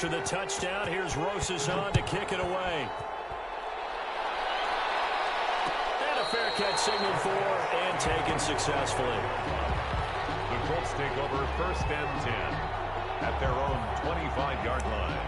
After the touchdown, here's Rosas on to kick it away. And a fair catch signaled for and taken successfully. The Colts take over 1st and 10 at their own 25-yard line.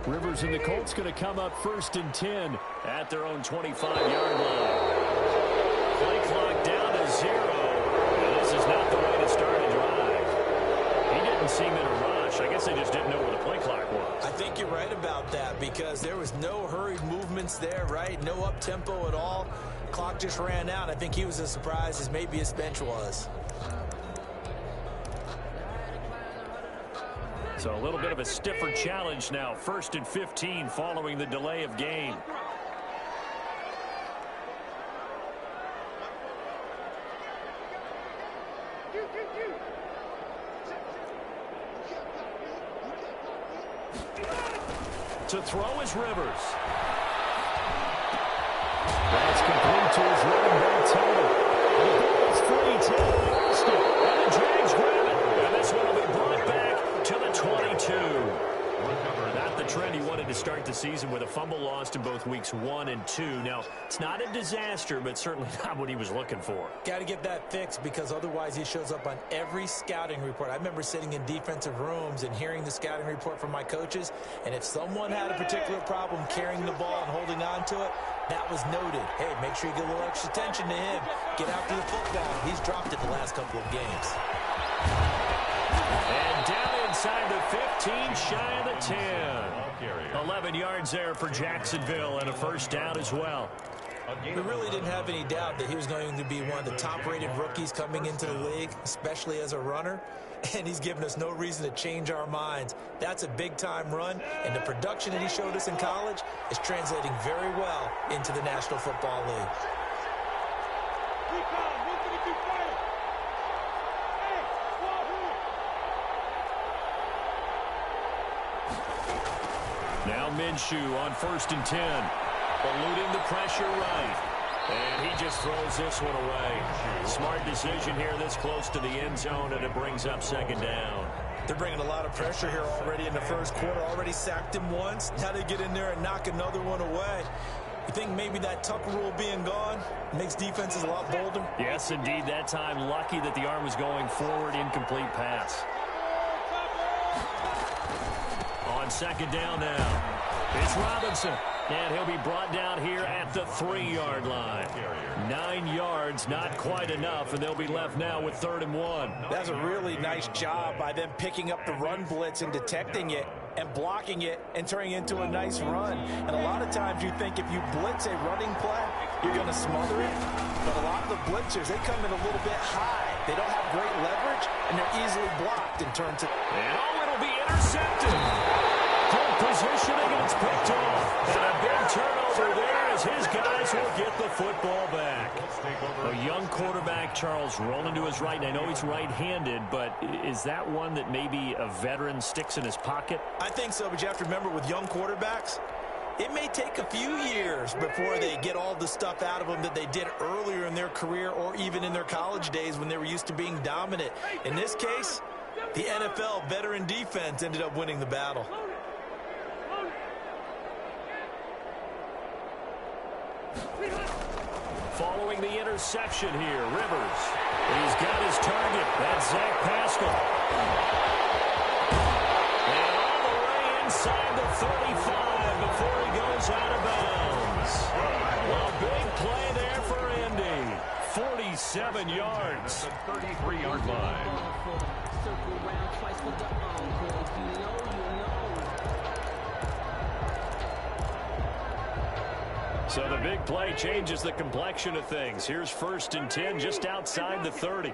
Rivers and the Colts going to come up 1st and 10 at their own 25-yard line. Play clock down to 0. And this is not the way to start a drive. He didn't seem in a rush. I guess they just didn't know where the play clock was. I think you're right about that because there was no hurried movements there, right? No up-tempo at all. Clock just ran out. I think he was as surprised as maybe his bench was. So a little bit of a stiffer challenge now. 1st and 15 following the delay of game. To throw is Rivers. That's complete to his running back Taylor. The ball is free. Taylor lost it. And the Jags grab it. And this one will be brought back to the 22. Not the trend he wanted to start the season with a fumble lost in both weeks 1 and 2. Now, it's not a disaster, but certainly not what he was looking for. Got to get that fixed because otherwise he shows up on every scouting report. I remember sitting in defensive rooms and hearing the scouting report from my coaches, and if someone had a particular problem carrying the ball and holding on to it, that was noted. Hey, make sure you get a little extra attention to him. Get after the football. He's dropped it the last couple of games. And down inside the 15, shy of the 10. 11 yards there for Jacksonville and a 1st down as well. We really didn't have any doubt that he was going to be one of the top-rated rookies coming into the league, especially as a runner. And he's given us no reason to change our minds. That's a big-time run, and the production that he showed us in college is translating very well into the National Football League. Now Minshew on 1st and 10. Eluding the pressure right. And he just throws this one away. Smart decision here this close to the end zone, and it brings up 2nd down. They're bringing a lot of pressure here already in the 1st quarter. Already sacked him once. Now they get in there and knock another one away. You think maybe that Tucker rule being gone makes defenses a lot bolder? Yes, indeed. That time, lucky that the arm was going forward. Incomplete pass. On 2nd down now. It's Robinson. And he'll be brought down here at the 3-yard line. 9 yards, not quite enough, and they'll be left now with 3rd and 1. That's a really nice job by them picking up the run blitz and detecting it and blocking it and turning it into a nice run. And a lot of times you think if you blitz a running play, you're going to smother it. But a lot of the blitzers, they come in a little bit high. They don't have great leverage, and they're easily blocked in terms of... And it'll be intercepted. Good positioning, and it's picked off. And a big turnover there as his guys will get the football back. A young quarterback, Charles, rolling to his right. And I know he's right-handed, but is that one that maybe a veteran sticks in his pocket? I think so, but you have to remember with young quarterbacks, it may take a few years before they get all the stuff out of them that they did earlier in their career or even in their college days when they were used to being dominant. In this case, the NFL veteran defense ended up winning the battle. Following the interception here, Rivers. He's got his target. That's Zach Pascal. And all the way inside the 35 before he goes out of bounds. A big play there for Indy. 47 yards. 33-yard line. So the big play changes the complexion of things. Here's 1st and 10 just outside the 30.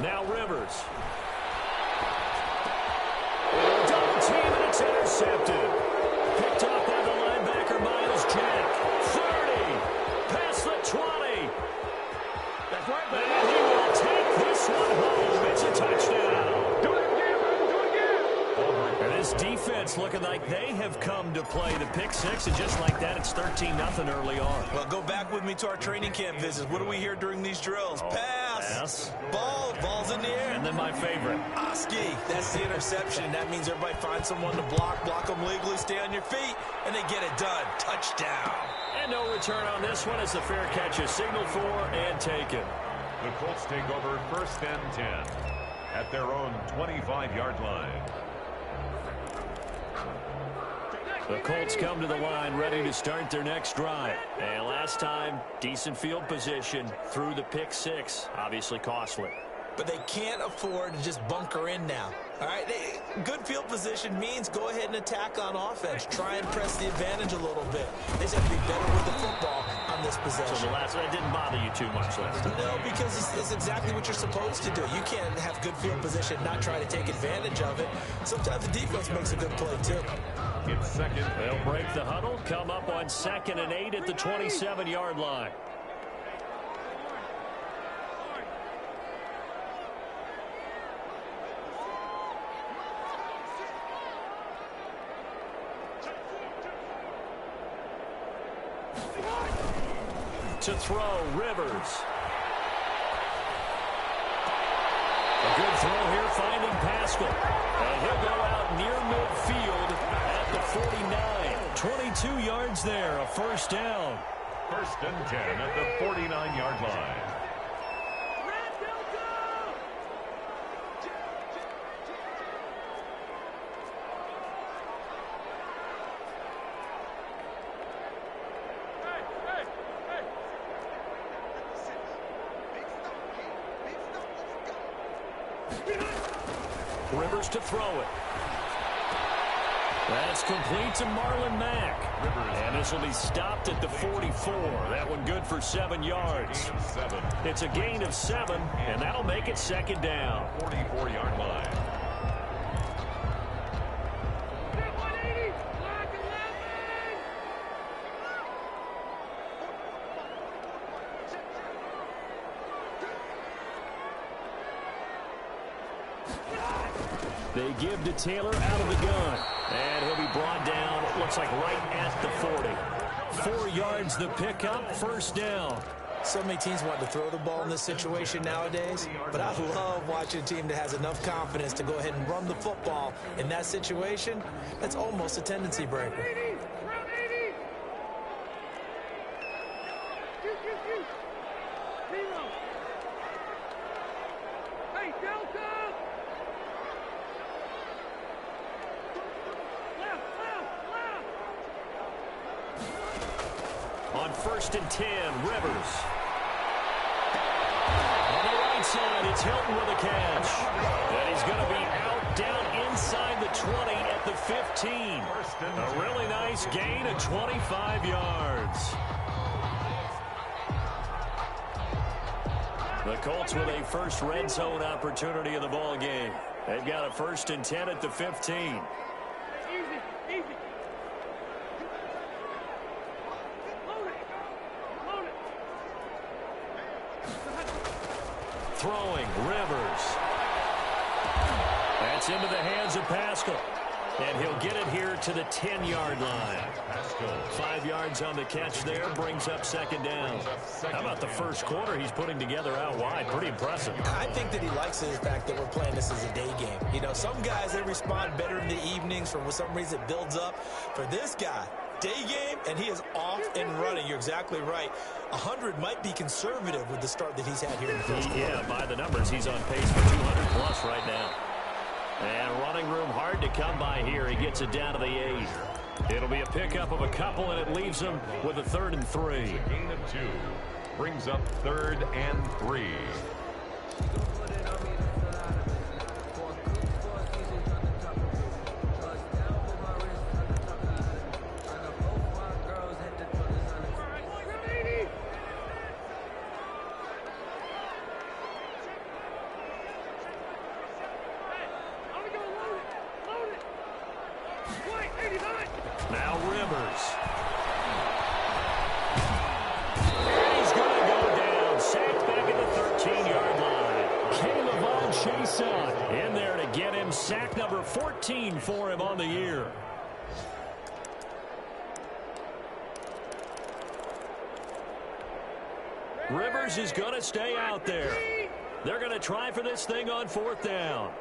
Now Rivers. Double team, and it's intercepted. Picked off by the linebacker, Miles Jack. 30. Past the 20. That's right, baby. And he will take this one home. It's a touchdown. Do it again, baby. Do it again. And this defense looking like they have come to play the pick six, and just like that, it's 13-0 early on. Well, go back with me to our training camp visits. What do we hear during these drills? Pass. Ball's in the air. And then my favorite. Oski, that's the interception. That means everybody finds someone to block them legally, stay on your feet, and they get it done. Touchdown. And no return on this one as the fair catch is signaled for and taken. The Colts take over 1st and 10 at their own 25-yard line. The Colts come to the line ready to start their next drive. And last time, decent field position through the pick six. Obviously costly. But they can't afford to just bunker in now. All right, good field position means go ahead and attack on offense. Try and press the advantage a little bit. They just have to be better with the football on this possession. So the last one didn't bother you too much last time? No, because it's exactly what you're supposed to do. You can't have good field position, not try to take advantage of it. Sometimes the defense makes a good play, too. It's second. They'll break the huddle, come up on 2nd and 8 at the 27-yard line. To throw, Rivers. A good throw here, finding Pascal. And he'll go out near midfield at the 49. 22 yards there, a first down. 1st and 10 at the 49-yard line. Rivers to throw it. That's complete to Marlon Mack. And this will be stopped at the 44. That one good for 7 yards. It's a gain of 7, and that'll make it 2nd down. 44-yard line. They give to Taylor out of the gun. And he'll be brought down, it looks like right at the 40. 4 yards the pickup, first down. So many teams want to throw the ball in this situation nowadays, but I love watching a team that has enough confidence to go ahead and run the football. In that situation, that's almost a tendency breaker. On 1st and 10, Rivers. On the right side, it's Hilton with a catch. And he's going to be out down inside the 20 at the 15. A really nice gain of 25 yards. The Colts with a first red zone opportunity in the ball game. They've got a 1st and 10 at the 15. Throwing, Rivers. That's into the hands of Pascal. And he'll get it here to the 10-yard line. 5 yards on the catch there, brings up 2nd down. How about the first quarter he's putting together out wide? Pretty impressive. I think that he likes the fact that we're playing this as a day game. You know, some guys, they respond better in the evenings. For some reason, it builds up. For this guy, day game, and he is off and running. You're exactly right. 100 might be conservative with the start that he's had here in the first quarter. Yeah, by the numbers, he's on pace for 200+ right now. And running room hard to come by here. He gets it down to the 8. It'll be a pickup of a couple, and it leaves him with a 3rd and 3. Gain of 2 brings up 3rd and 3. Now Rivers. And he's going to go down. Sacked back at the 13-yard line. Caleb Chason in there to get him. Sack number 14 for him on the year. Rivers is going to stay out there. They're going to try for this thing on 4th down.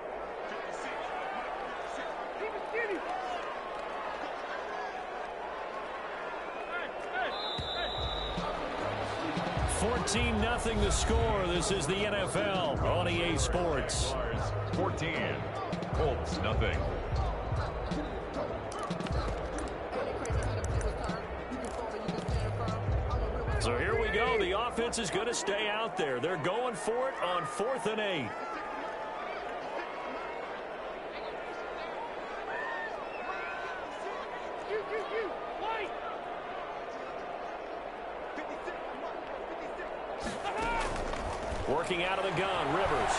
Nothing the score. This is the NFL on EA Sports. 14. Colts, nothing. So here we go. The offense is going to stay out there. They're going for it on 4th and 8. Working out of the gun, Rivers.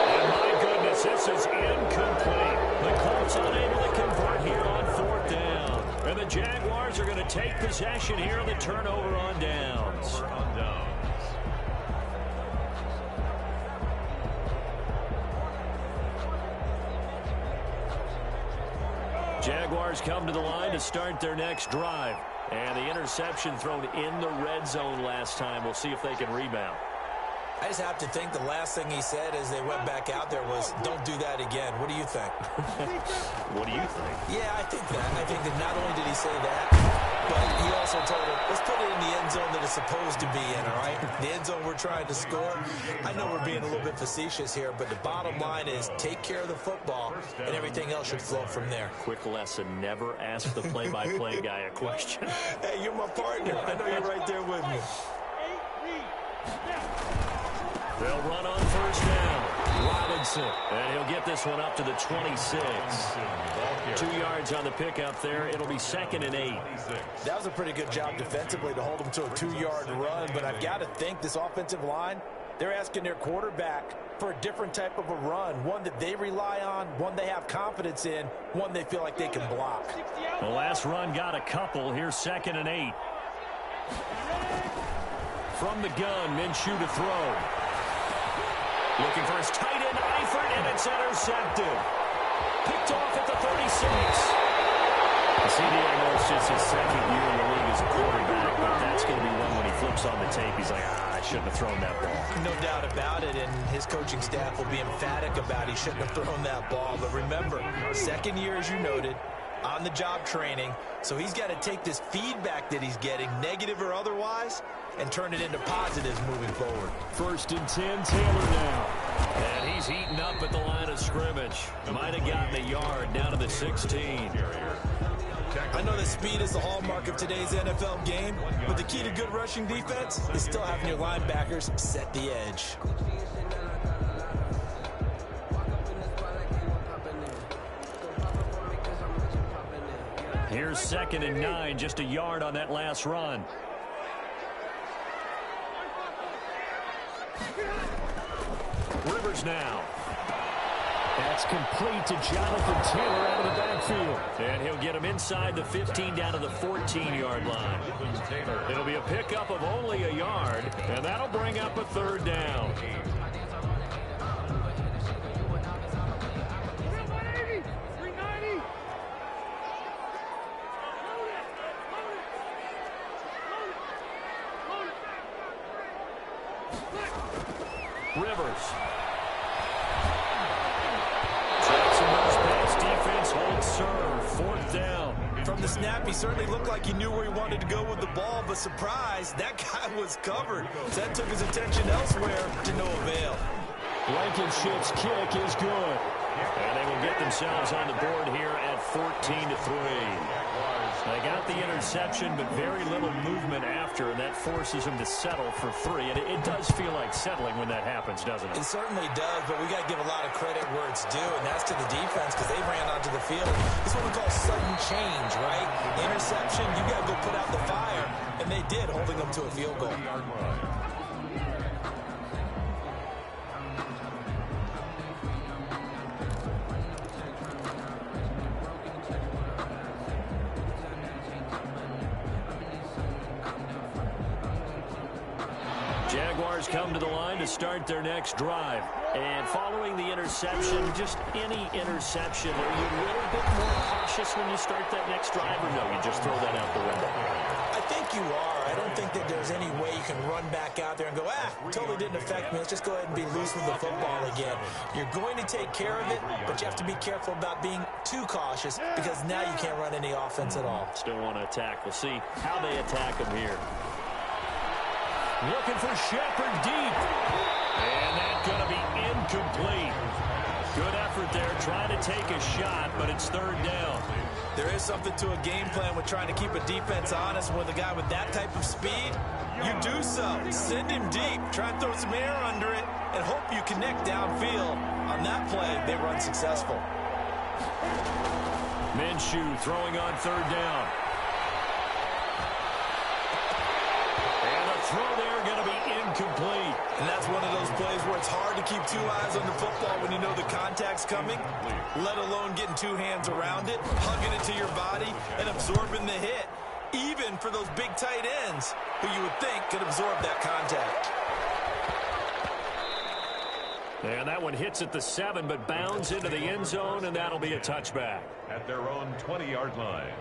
And my goodness, this is incomplete. The Colts unable to convert here on 4th down. And the Jaguars are going to take possession here on the turnover on downs. Jaguars come to the line to start their next drive. And the interception thrown in the red zone last time. We'll see if they can rebound. I just have to think the last thing he said as they went back out there was, don't do that again. What do you think? What do you think? Yeah, I think that. I think that not only did he say that, but he also told him, let's put it in the end zone that it's supposed to be in, all right? The end zone we're trying to score. I know we're being a little bit facetious here, but the bottom line is take care of the football, and everything else should flow from there. Quick lesson, never ask the play-by-play guy a question. Hey, you're my partner. I know you're right there with me. They'll run on 1st down. Robinson. And he'll get this one up to the 26. 2 yards on the pickup there. It'll be 2nd and 8. That was a pretty good job defensively to hold him to a 2-yard run, but I've got to think this offensive line, they're asking their quarterback for a different type of a run, one that they rely on, one they have confidence in, one they feel like they can block. The last run got a couple. Here's 2nd and 8. From the gun, Minshew to throw. Looking for his tight end, Eifert, and it's intercepted. Picked off at the 36. CD, I know it's just his 2nd year in the league as a quarterback, but that's going to be one when he flips on the tape. He's like, I shouldn't have thrown that ball. No doubt about it, and his coaching staff will be emphatic about he shouldn't have thrown that ball. But remember, 2nd year, as you noted, on-the-job training, so he's got to take this feedback that he's getting, negative or otherwise, and turn it into positives moving forward. 1st and 10, Taylor now. And he's heating up at the line of scrimmage. Might have gotten a yard down to the 16. I know that speed is the hallmark of today's NFL game, but the key to good rushing defense is still having your linebackers set the edge. Here's 2nd and 9, just a yard on that last run. Rivers now. That's complete to Jonathan Taylor out of the backfield. And he'll get him inside the 15 down to the 14-yard line. It'll be a pickup of only a yard, and that'll bring up a 3rd down. Rivers. Jacksonville's pass defense holds serve. 4th down. From the snap, he certainly looked like he knew where he wanted to go with the ball, but surprise, that guy was covered. So that took his attention elsewhere to no avail. Blankenship's kick is good. And they will get themselves on the board here at 14-3. They got the interception, but very little movement after, and that forces him to settle for 3. And it does feel like settling when that happens, doesn't it? It certainly does, but we got to give a lot of credit where it's due, and that's to the defense because they ran onto the field. It's what we call sudden change, right? Interception, you got to go put out the fire, and they did, holding them to a field goal. receivers come to the line to start their next drive. And following the interception, just any interception, are you a little bit more cautious when you start that next drive, or no, you just throw that out the window? I think you are. I don't think that there's any way you can run back out there and go, totally didn't affect me. Let's just go ahead and be loose with the football again. You're going to take care of it, but you have to be careful about being too cautious because now you can't run any offense at all. Still want to attack. We'll see how they attack him here. Looking for Shepard deep. And that's going to be incomplete. Good effort there, trying to take a shot, but it's third down. There is something to a game plan with trying to keep a defense honest. With a guy with that type of speed, you do so. Send him deep. Try and throw some air under it and hope you connect downfield. On that play, they run successful. Minshew throwing on third down. And the throw there going to be incomplete. And that's one of those plays where it's hard to keep two eyes on the football when you know the contact's coming, let alone getting two hands around it, hugging it to your body, and absorbing the hit, even for those big tight ends who you would think could absorb that contact. And that one hits at the 7, but bounds into the end zone, and that'll be a touchback. At their own 20-yard line.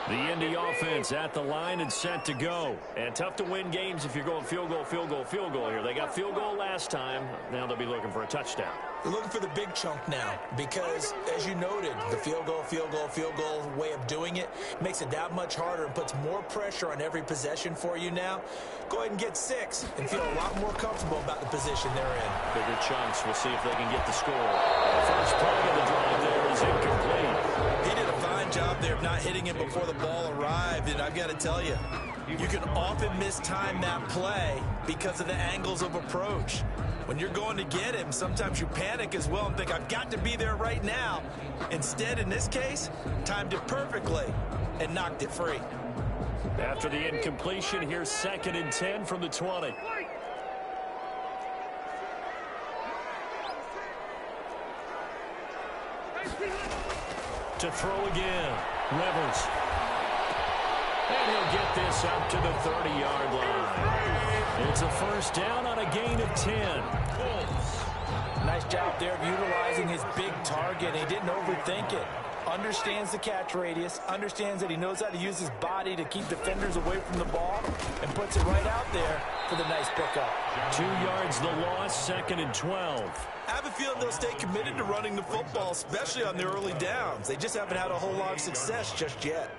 The Indy offense at the line and set to go. And tough to win games if you're going field goal, field goal, field goal here. They got field goal last time. Now they'll be looking for a touchdown. They're looking for the big chunk now because, as you noted, the field goal way of doing it makes it that much harder and puts more pressure on every possession for you now. Go ahead and get 6 and feel a lot more comfortable about the position they're in. Bigger chunks. We'll see if they can get the score. The first play of the drive there is incomplete. He did a fine job there of not hitting it before the ball arrived, and I've got to tell you, you can often mistime that play because of the angles of approach. When you're going to get him, sometimes you panic as well and think, I've got to be there right now. Instead, in this case, timed it perfectly and knocked it free. After the incompletion, here's 2nd and 10 from the 20. To throw again, Rivers. And he'll get this up to the 30-yard line. It's a first down on a gain of 10. Nice job there of utilizing his big target. He didn't overthink it. Understands the catch radius, understands that he knows how to use his body to keep defenders away from the ball, and puts it right out there for the nice pickup. 2 yards the loss, 2nd and 12. I have a feeling they'll stay committed to running the football, especially on their early downs. They just haven't had a whole lot of success just yet.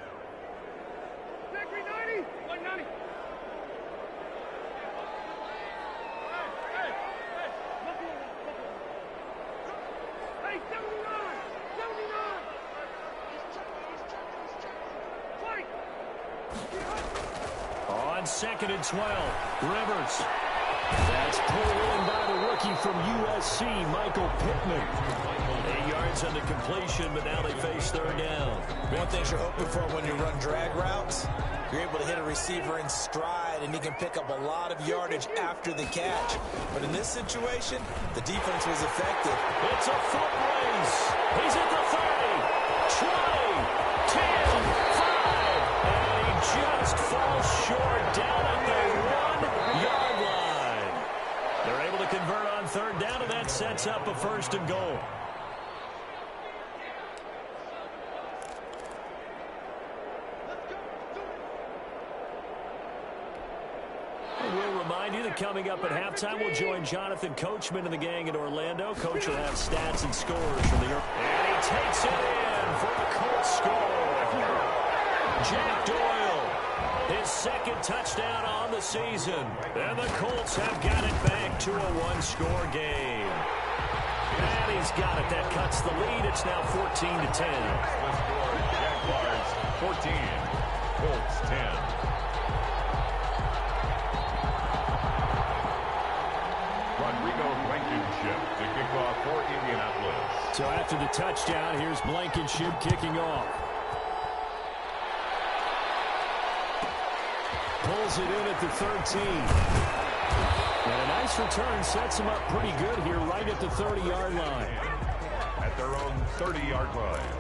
On 2nd and 12, Rivers. That's pulled in by the rookie from USC, Michael Pittman. 8 yards on the completion, but now they face third down. One thing you're hoping for when you run drag routes, you're able to hit a receiver in stride, and he can pick up a lot of yardage after the catch. But in this situation, the defense was effective. It's a foot race. He's at the 30, 20, 10, 5, and he just falls short down at the 1-yard line. They're able to convert on third down, and that sets up a 1st and goal. We'll remind you that coming up at halftime, we'll join Jonathan Coachman and the gang in Orlando. Coach will have stats and scores from the... And he takes it in for the Colts score. Jack Doyle, his 2nd touchdown on the season. And the Colts have got it back to a 1-score game. And he's got it. That cuts the lead. It's now 14-10. The score, Jaguars 14, Colts 10. Blankenship to kick off for Indianapolis. So after the touchdown, here's Blankenship kicking off. Pulls it in at the 13. And a nice return sets them up pretty good here right at the 30-yard line. At their own 30-yard line.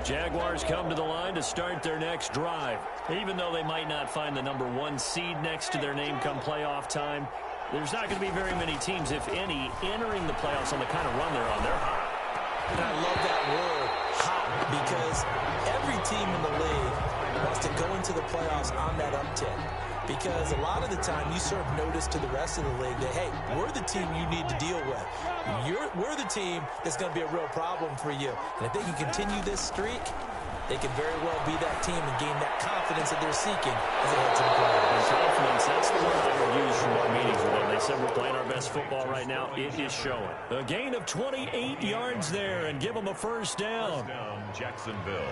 Jaguars come to the line to start their next drive. Even though they might not find the #1 seed next to their name come playoff time, there's not going to be very many teams, if any, entering the playoffs on the kind of run they're on. They're hot. And I love that word, hot, because every team in the league wants to go into the playoffs on that uptick. Because a lot of the time you serve notice to the rest of the league that, hey, we're the team you need to deal with. We're the team that's going to be a real problem for you. And if they can continue this streak, they can very well be that team and gain that confidence that they're seeking as they head to the playoffs. Confidence, that's the word I would use from our meetings with them. They said we're playing our best football right now. It is showing. A gain of 28 yards there and give them a first down. First down, Jacksonville.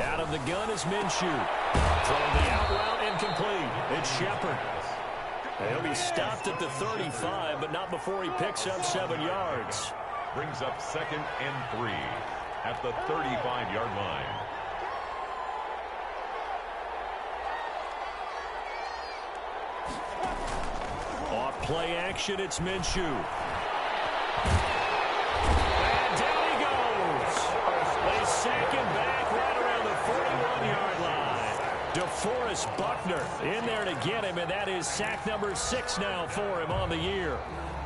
Out of the gun is Minshew. Throwing the out route incomplete. It's Shepard. He'll be stopped at the 35, but not before he picks up 7 yards. Brings up 2nd and 3 at the 35-yard line. Off play action, it's Minshew. Sack him back right around the 41-yard line. DeForest Buckner in there to get him, and that is sack number 6 now for him on the year.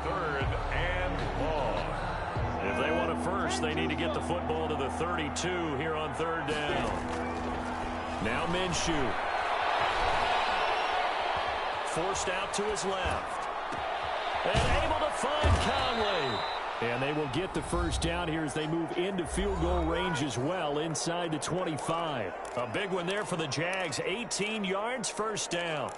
3rd and long. If they want it first, they need to get the football to the 32 here on 3rd down. Now Minshew. Forced out to his left. And able to find Conley. And they will get the first down here as they move into field goal range as well inside the 25. A big one there for the Jags. 18 yards, first down.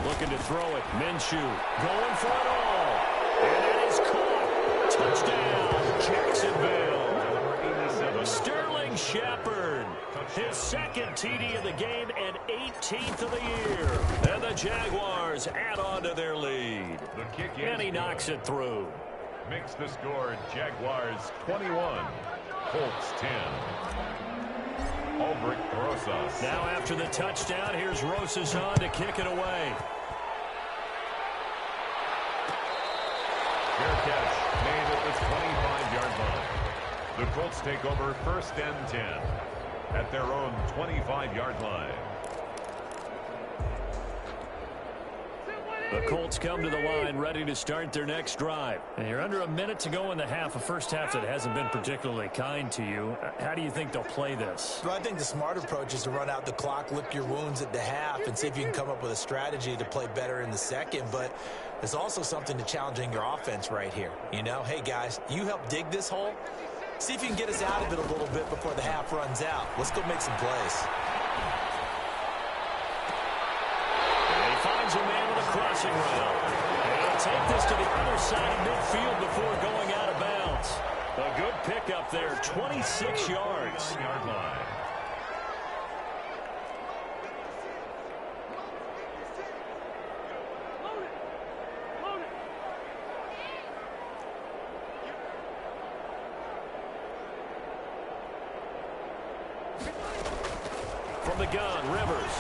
Looking to throw it. Minshew going for it all. And that is caught. Touchdown, Jacksonville. Sterling Shepard. His 2nd TD of the game and 18th of the year. And the Jaguars add on to their lead. The kick is and he knocks it through. Makes the score Jaguars 21, Colts 10. Ulbrich Rosas. Now after the touchdown, here's Rosas on to kick it away. Fair catch made at the 25-yard line. The Colts take over 1st and 10 at their own 25-yard line. The Colts come to the line ready to start their next drive. And you're under a minute to go in the half, a first half that hasn't been particularly kind to you. How do you think they'll play this? Well, I think the smart approach is to run out the clock, lick your wounds at the half, and see if you can come up with a strategy to play better in the second. But there's also something to challenging your offense right here. You know, hey, guys, you help dig this hole. See if you can get us out of it a little bit before the half runs out. Let's go make some plays. A man with a crossing route. And he'll take this to the other side of midfield before going out of bounds. A good pickup there, 26 yards. Yard line. From the gun, Rivers.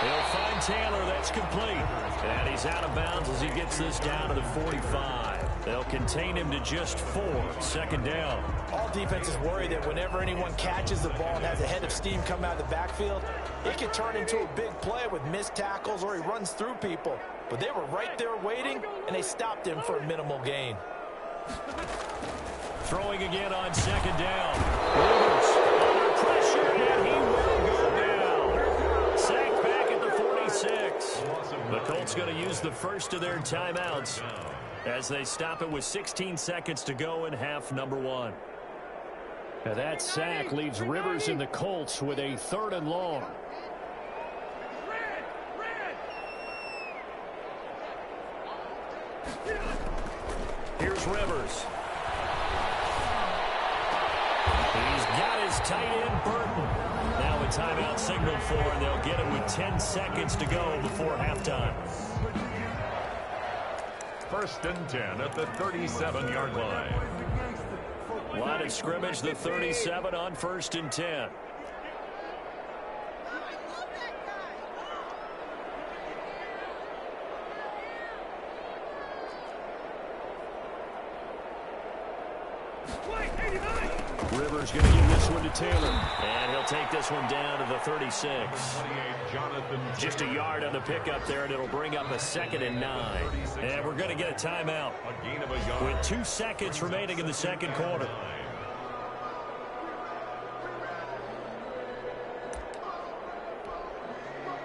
He'll find Taylor. That's complete. And he's out of bounds as he gets this down to the 45. They'll contain him to just 4. 2nd down. All defenses worry that whenever anyone catches the ball and has a head of steam come out of the backfield, it can turn into a big play with missed tackles or he runs through people. But they were right there waiting, and they stopped him for a minimal gain. Throwing again on 2nd down. Rivers under pressure, and he will go down. The Colts going to use the first of their timeouts as they stop it with 16 seconds to go in half number one. Now that sack leaves Rivers and the Colts with a 3rd and long. Here's Rivers. He's got his tight end, Burton. Now a timeout signaled for, and they'll get it with 10 seconds to go before halftime. 1st and 10 at the 37-yard line. Line of scrimmage, the 37 on 1st and 10. Rivers going to give this one to Taylor. And he'll take this one down to the 36. Just a yard on the pickup there, and it'll bring up a 2nd and 9. And we're going to get a timeout with 2 seconds remaining in the second quarter.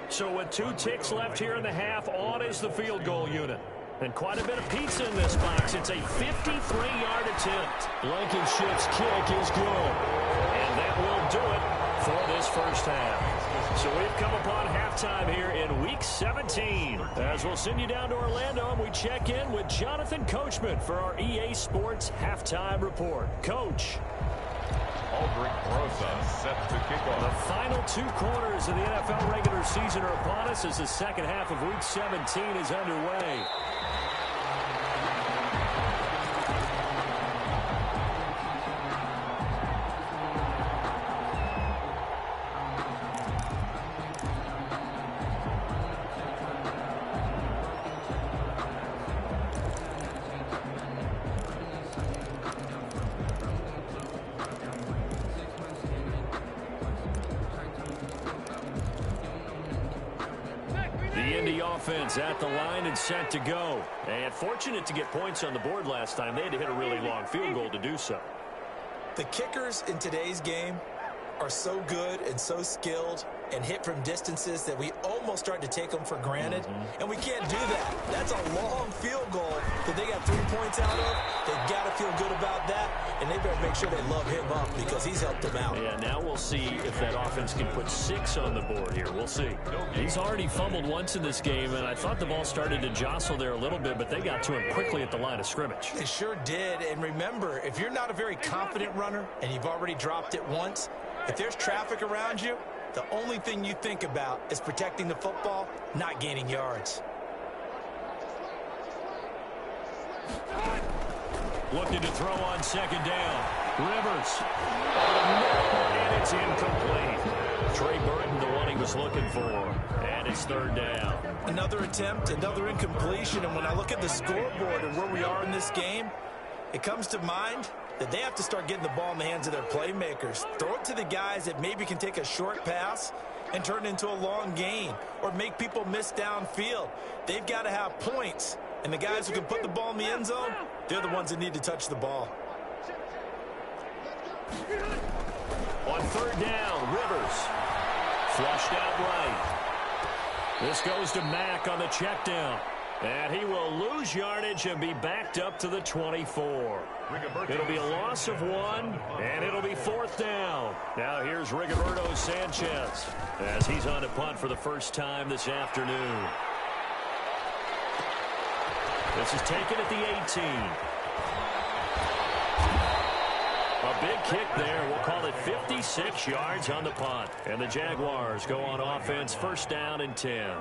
So with 2 ticks left here in the half, on is the field goal unit. And quite a bit of pizza in this box. It's a 53-yard attempt. Blankenship's kick is good. And that will do it for this first half. So we've come upon halftime here in Week 17. As we'll send you down to Orlando, and we check in with Jonathan Coachman for our EA Sports Halftime Report. Coach. Aldrich Brosa set to kick off. The final 2 quarters of the NFL regular season are upon us as the second half of Week 17 is underway. Offense at the line and set to go. And fortunate to get points on the board last time. They had to hit a really long field goal to do so. The kickers in today's game are so good and so skilled and hit from distances that we almost start to take them for granted. And we can't do that. That's a long field goal that they got 3 points out of. They've got to feel good about that, and they better make sure they love him up because he's helped them out. Yeah, now we'll see if that offense can put 6 on the board here. We'll see. He's already fumbled once in this game, and I thought the ball started to jostle there a little bit, but they got to him quickly at the line of scrimmage. They sure did, and remember, if you're not a very confident runner and you've already dropped it once, if there's traffic around you, the only thing you think about is protecting the football, not gaining yards. Looking to throw on 2nd down. Rivers. And it's incomplete. Trey Burton, the one he was looking for. And it's 3rd down. Another attempt, another incompletion. And when I look at the scoreboard and where we are in this game, it comes to mind that they have to start getting the ball in the hands of their playmakers. Throw it to the guys that maybe can take a short pass and turn it into a long gain or make people miss downfield. They've got to have points. And the guys who can put the ball in the end zone, they're the ones that need to touch the ball. On 3rd down, Rivers. Flushed out right. This goes to Mack on the check down. And he will lose yardage and be backed up to the 24. It'll be a loss of 1, and it'll be 4th down. Now here's Rigoberto Sanchez as he's on to punt for the first time this afternoon. This is taken at the 18. A big kick there. We'll call it 56 yards on the punt. And the Jaguars go on offense, 1st down and 10.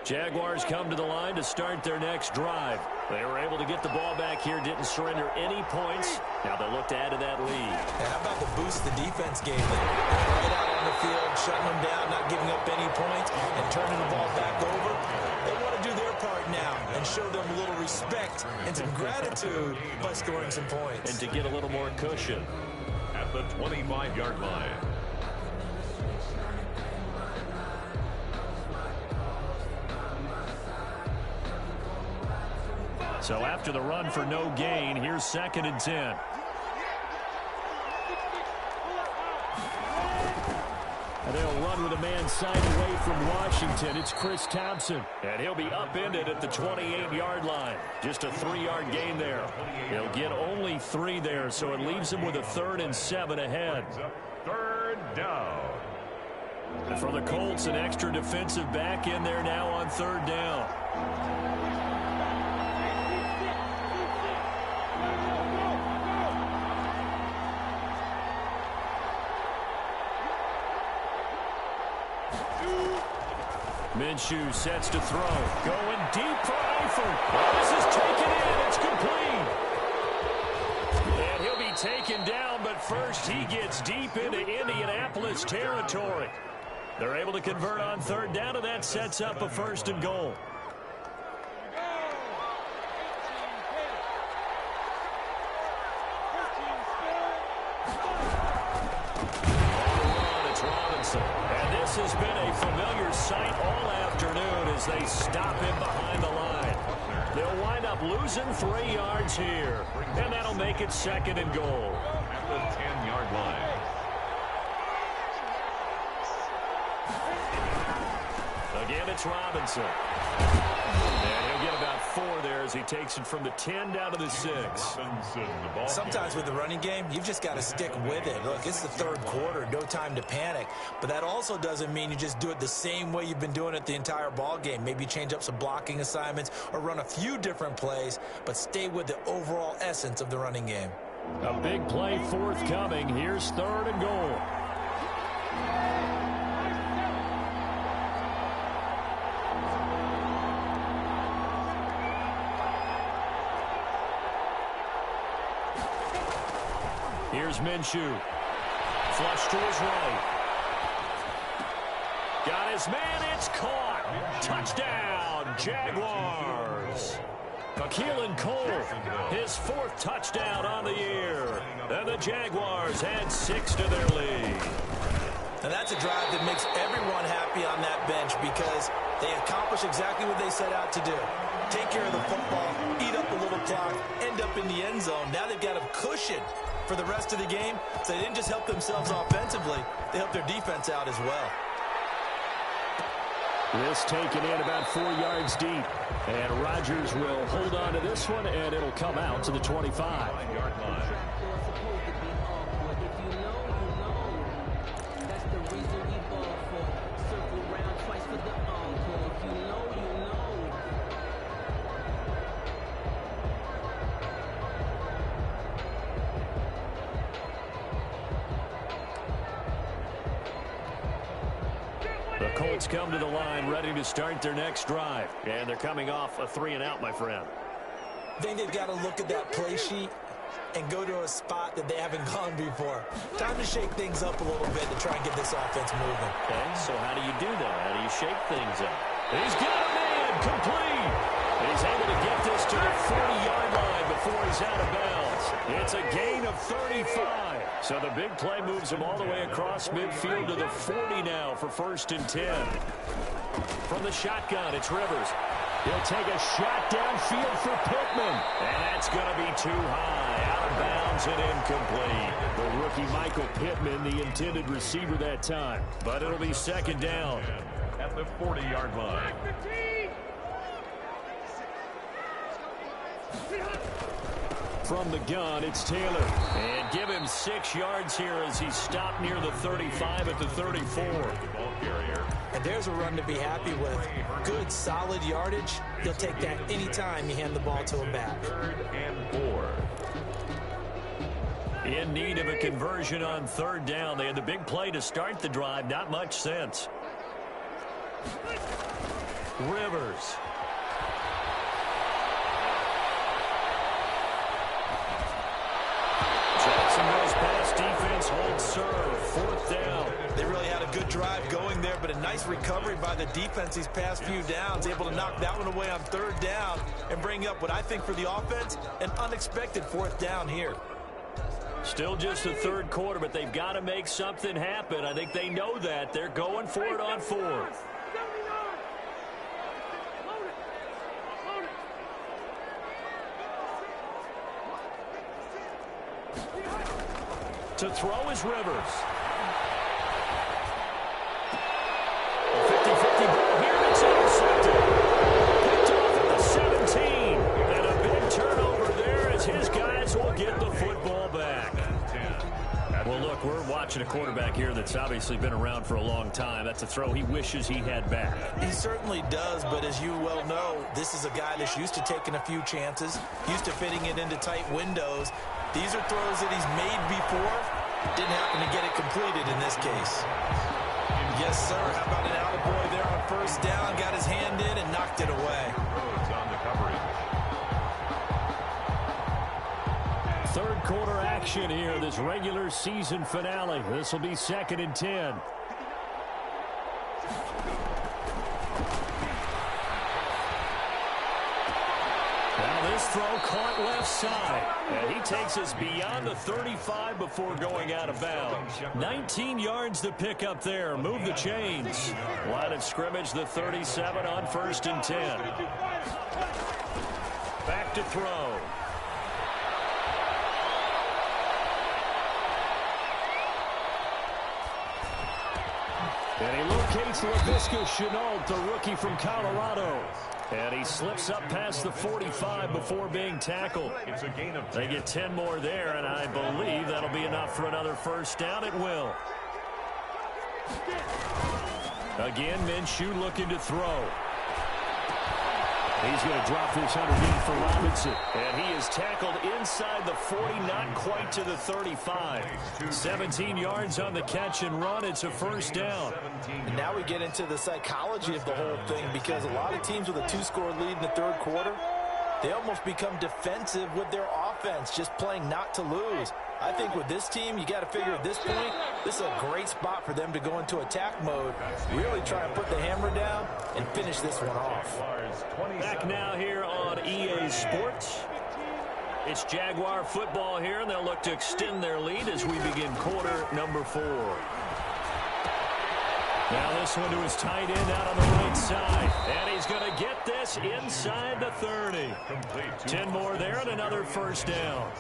Jaguars come to the line to start their next drive. They were able to get the ball back here, didn't surrender any points. Now they look to add to that lead. And how about the boost the defense gave them? Right out on the field, shutting them down, not giving up any points, and turning the ball back over. They want to do their part now and show them a little respect and some gratitude by scoring some points. And to get a little more cushion. At the 25-yard line. So after the run for no gain, here's 2nd and 10. And they'll run with a man signed away from Washington. It's Chris Thompson. And he'll be upended at the 28-yard line. Just a 3-yard gain there. He'll get only 3 there, so it leaves him with a 3rd and 7 ahead. 3rd down. And for the Colts, an extra defensive back in there now on 3rd down. Minshew sets to throw. Going deep for Eifert. This is taken in. It's complete. And he'll be taken down, but first he gets deep into Indianapolis territory. They're able to convert on 3rd down, and that sets up a 1st and goal. It's Robinson. And this has been a familiar sight all afternoon as they stop him behind the line. They'll wind up losing 3 yards here, and that'll make it 2nd and goal. At the 10-yard line. Again, it's Robinson. And he'll get about 4 there as he takes it from the 10 down to the 6. Sometimes with the running game, you've just got to stick with it. Look, it's the 3rd quarter, no time to panic. But that also doesn't mean you just do it the same way you've been doing it the entire ball game. Maybe change up some blocking assignments or run a few different plays, but stay with the overall essence of the running game. A big play forthcoming. Here's 3rd and goal. Here's Minshew. Flush to his right. Got his man. It's caught. Touchdown, Jaguars. Keelan Cole, his 4th touchdown on the year. And the Jaguars add 6 to their lead. And that's a drive that makes everyone happy on that bench because they accomplish exactly what they set out to do. Take care of the football, eat up a little clock, end up in the end zone. Now they've got a cushion for the rest of the game, so they didn't just help themselves offensively, they helped their defense out as well. This taken in about 4 yards deep. And Rodgers will hold on to this one, and it'll come out to the 25-yard line. The Colts come to the line ready to start their next drive. And thee coming off a 3-and-out, my friend. I think they've got to look at that play sheet and go to a spot that they haven't gone before. Time to shake things up a little bit to try and get this offense moving. Okay, so how do you do that? How do you shake things up? He's got a man complete. He's able to get this to the 40-yard line before he's out of bounds. It's a gain of 35. So the big play moves him all the way across midfield to the 40 now for 1st and 10. From the shotgun, it's Rivers. He'll take a shot downfield for Pittman. And that's going to be too high. Out of bounds and incomplete. The rookie Michael Pittman, the intended receiver that time. But it'll be 2nd down. At the 40-yard line. From the gun, it's Taylor. And give him 6 yards here as he's stopped near the 35 at the 34. Ball carrier. And there's a run to be happy with. Good, solid yardage. He'll take that anytime you hand the ball to him back. 3rd and 4. In need of a conversion on 3rd down. They had the big play to start the drive. Not much sense. Rivers. Jackson goes past defense, holds serve, 4th down. They really had a good drive going there, but a nice recovery by the defense these past few downs, able to knock that one away on 3rd down and bring up what I think for the offense, an unexpected 4th down here. Still just the 3rd quarter, but they've got to make something happen. I think they know that. They're going for it on 4th. To throw is Rivers. A 50-50 ball here, and it's intercepted. Picked off at the 17. And a big turnover there as his guys will get the football back. Well, look, we're watching a quarterback here that's obviously been around for a long time. That's a throw he wishes he had back. He certainly does, but as you well know, this is a guy that's used to taking a few chances, used to fitting it into tight windows. These are throws that he's made before. Didn't happen to get it completed in this case. Yes, sir. How about an attaboy there on first down? Got his hand in and knocked it away. On the coverage. Third quarter action here, this regular season finale. This will be 2nd and 10. Now this throw caught left side. And he takes us beyond the 35 before going out of bounds. 19 yards to pick up there. Move the chains. Line of scrimmage, the 37 on 1st and 10. Back to throw. And he locates LaVisca Chenault, the rookie from Colorado. And he slips up past the 45 before being tackled. It's a gain of 10. They get 10 more there, and I believe that'll be enough for another first down. It will. Again, Minshew looking to throw. He's going to drop this underneath for Robinson. And he is tackled inside the 40, not quite to the 35. 17 yards on the catch and run. It's a first down. And now we get into the psychology of the whole thing, because a lot of teams with a 2-score lead in the third quarter, they almost become defensive with their offense, just playing not to lose. I think with this team, you got to figure at this point, this is a great spot for them to go into attack mode, really try and put the hammer down and finish this one off. Back now here on EA Sports. It's Jaguar football here, and they'll look to extend their lead as we begin quarter number 4. Now this one to his tight end out on the right side. And he's going to get this inside the 30. 10 more there and another first down.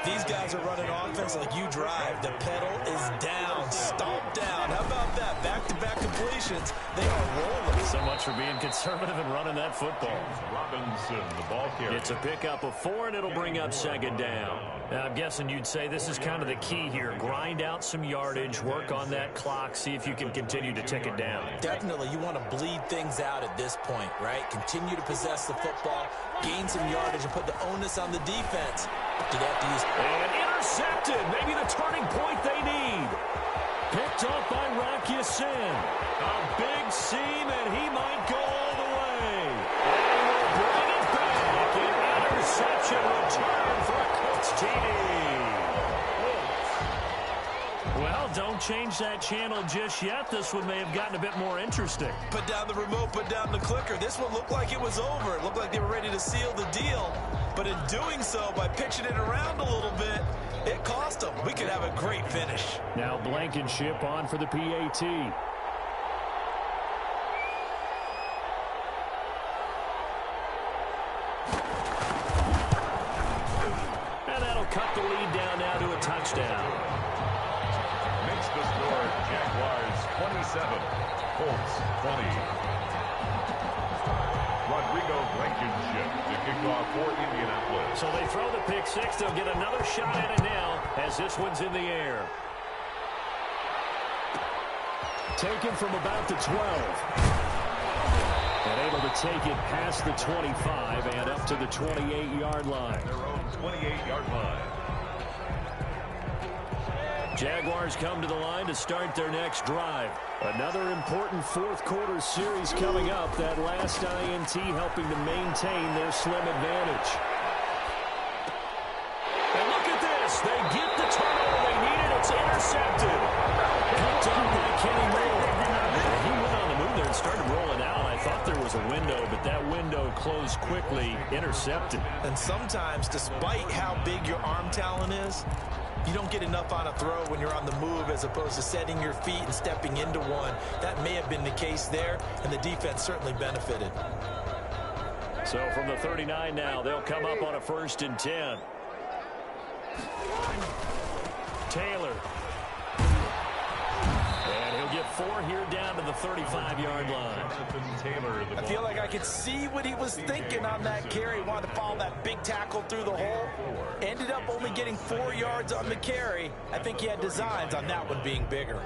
These guys are running offense like you drive. The pedal is down, stomped down. How about that? Back-to-back completions. They are rolling. So much for being conservative and running that football. Robinson, the ball carrier. It's a pickup of 4, and it'll bring up 2nd down. Now, I'm guessing you'd say this is kind of the key here. Grind out some yardage, work on that clock, see if you can continue to tick it down. Definitely. You want to bleed things out at this point, right? Continue to possess the football, gain some yardage, and put the onus on the defense. Do they have to use... And intercepted. Maybe the turning point they need. Picked up by Rocky Sin. A big seam, and he might go all the way. And he will bring it back. An interception return for a Colts TD. Well, don't change that channel just yet. This one may have gotten a bit more interesting. Put down the remote, put down the clicker. This one looked like it was over. It looked like they were ready to seal the deal. But in doing so, by pitching it around a little bit, it cost them. We could have a great finish. Now Blankenship on for the PAT. And that'll cut the lead down now to a touchdown. Makes the score Jaguars 27, Colts 20. Rodrigo Blankenship to kick off for Indianapolis. So they throw the pick 6. They'll get another shot at it now as this one's in the air. Taken from about the 12. And able to take it past the 25 and up to the 28-yard line. Their own 28-yard line. Jaguars come to the line to start their next drive. Another important fourth quarter series coming up. That last INT helping to maintain their slim advantage. And look at this. They get the turnover they needed. It's intercepted. Picked up by Kenny Moore. And he went on the move there and started rolling out. I thought there was a window, but that window closed quickly. Intercepted. And sometimes, despite how big your arm talent is, you don't get enough on a throw when you're on the move as opposed to setting your feet and stepping into one. That may have been the case there, and the defense certainly benefited. So from the 39 now, they'll come up on a 1st and 10. Taylor. And he'll get 4 here down to the 35-yard line. I feel like I could see what he was thinking on that carry. He wanted to follow that big tackle through the hole. Ended up only getting 4 yards on the carry. I think he had designs on that one being bigger.